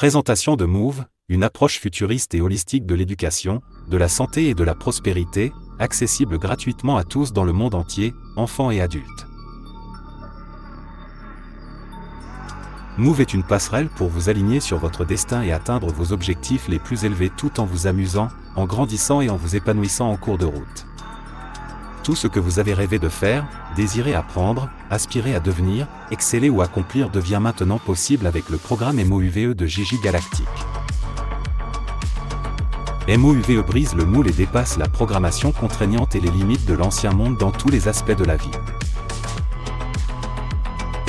Présentation de Move, une approche futuriste et holistique de l'éducation, de la santé et de la prospérité, accessible gratuitement à tous dans le monde entier, enfants et adultes. Move est une passerelle pour vous aligner sur votre destin et atteindre vos objectifs les plus élevés tout en vous amusant, en grandissant et en vous épanouissant en cours de route. Tout ce que vous avez rêvé de faire, désiré apprendre, aspiré à devenir, exceller ou accomplir devient maintenant possible avec le programme MOUVE de Gigi Galactique. MOUVE brise le moule et dépasse la programmation contraignante et les limites de l'ancien monde dans tous les aspects de la vie.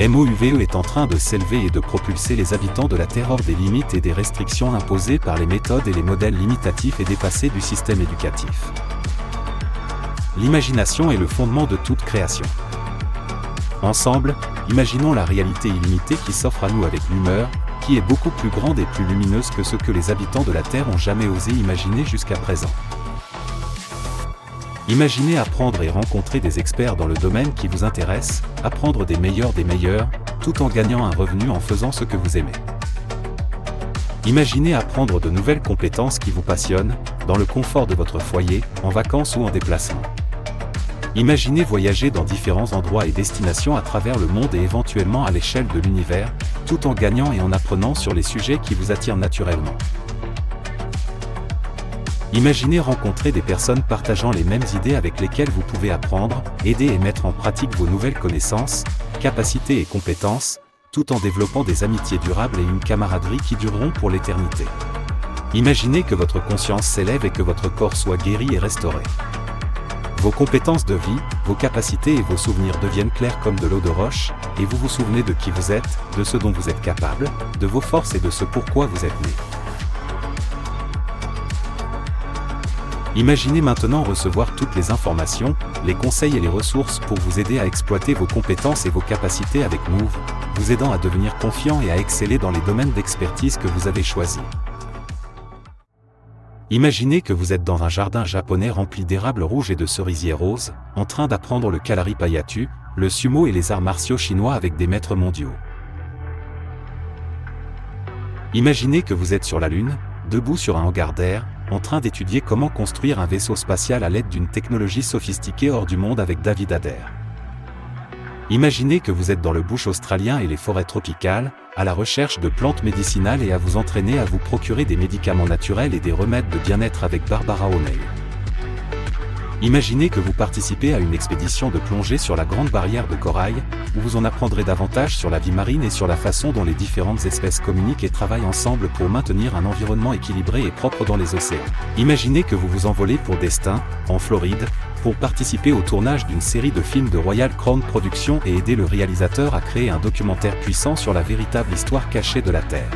MOUVE est en train de s'élever et de propulser les habitants de la Terre hors des limites et des restrictions imposées par les méthodes et les modèles limitatifs et dépassés du système éducatif. L'imagination est le fondement de toute création. Ensemble, imaginons la réalité illimitée qui s'offre à nous avec l'humeur, qui est beaucoup plus grande et plus lumineuse que ce que les habitants de la Terre ont jamais osé imaginer jusqu'à présent. Imaginez apprendre et rencontrer des experts dans le domaine qui vous intéresse, apprendre des meilleurs, tout en gagnant un revenu en faisant ce que vous aimez. Imaginez apprendre de nouvelles compétences qui vous passionnent, dans le confort de votre foyer, en vacances ou en déplacement. Imaginez voyager dans différents endroits et destinations à travers le monde et éventuellement à l'échelle de l'univers, tout en gagnant et en apprenant sur les sujets qui vous attirent naturellement. Imaginez rencontrer des personnes partageant les mêmes idées avec lesquelles vous pouvez apprendre, aider et mettre en pratique vos nouvelles connaissances, capacités et compétences, tout en développant des amitiés durables et une camaraderie qui dureront pour l'éternité. Imaginez que votre conscience s'élève et que votre corps soit guéri et restauré. Vos compétences de vie, vos capacités et vos souvenirs deviennent clairs comme de l'eau de roche, et vous vous souvenez de qui vous êtes, de ce dont vous êtes capable, de vos forces et de ce pourquoi vous êtes né. Imaginez maintenant recevoir toutes les informations, les conseils et les ressources pour vous aider à exploiter vos compétences et vos capacités avec Move, vous aidant à devenir confiant et à exceller dans les domaines d'expertise que vous avez choisis. Imaginez que vous êtes dans un jardin japonais rempli d'érables rouges et de cerisiers roses, en train d'apprendre le Kalaripayattu, le sumo et les arts martiaux chinois avec des maîtres mondiaux. Imaginez que vous êtes sur la Lune, debout sur un hangar d'air, en train d'étudier comment construire un vaisseau spatial à l'aide d'une technologie sophistiquée hors du monde avec David Adair. Imaginez que vous êtes dans le bush australien et les forêts tropicales, à la recherche de plantes médicinales et à vous entraîner à vous procurer des médicaments naturels et des remèdes de bien-être avec Barbara O'Neill. Imaginez que vous participez à une expédition de plongée sur la Grande Barrière de Corail, où vous en apprendrez davantage sur la vie marine et sur la façon dont les différentes espèces communiquent et travaillent ensemble pour maintenir un environnement équilibré et propre dans les océans. Imaginez que vous vous envolez pour Destin, en Floride, pour participer au tournage d'une série de films de Royal Crown Productions et aider le réalisateur à créer un documentaire puissant sur la véritable histoire cachée de la Terre.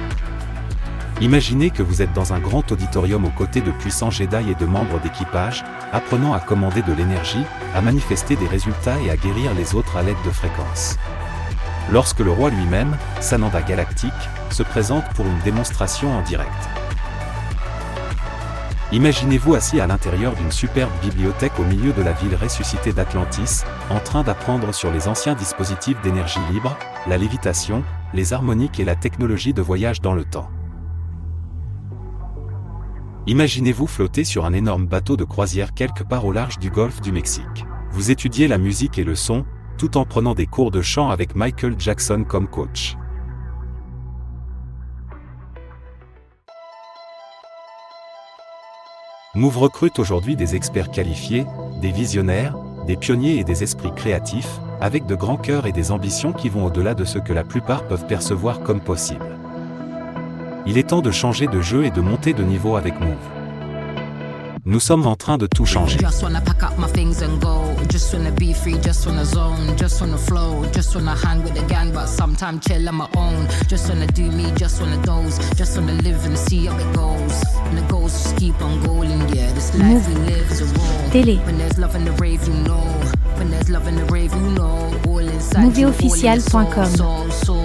Imaginez que vous êtes dans un grand auditorium aux côtés de puissants Jedi et de membres d'équipage, apprenant à commander de l'énergie, à manifester des résultats et à guérir les autres à l'aide de fréquences. Lorsque le roi lui-même, Sananda Galactique, se présente pour une démonstration en direct. Imaginez-vous assis à l'intérieur d'une superbe bibliothèque au milieu de la ville ressuscitée d'Atlantis, en train d'apprendre sur les anciens dispositifs d'énergie libre, la lévitation, les harmoniques et la technologie de voyage dans le temps. Imaginez-vous flotter sur un énorme bateau de croisière quelque part au large du golfe du Mexique. Vous étudiez la musique et le son, tout en prenant des cours de chant avec Michael Jackson comme coach. Move recrute aujourd'hui des experts qualifiés, des visionnaires, des pionniers et des esprits créatifs, avec de grands cœurs et des ambitions qui vont au-delà de ce que la plupart peuvent percevoir comme possible. Il est temps de changer de jeu et de monter de niveau avec Move. Nous sommes en train de tout changer. Just wanna pack up my things and go. Just wanna be free, just wanna zone. Just wanna flow, just wanna hang with the gang, but sometimes chill on my own. Just wanna do me, just wanna doze. Just wanna live and see how it goes. And the goals just keep on going, yeah. This life we live is a roll. Télé. When there's love in the rave, you know. When there's love in the rave, you know. All inside you, all in the soul, Movieofficial.com. soul.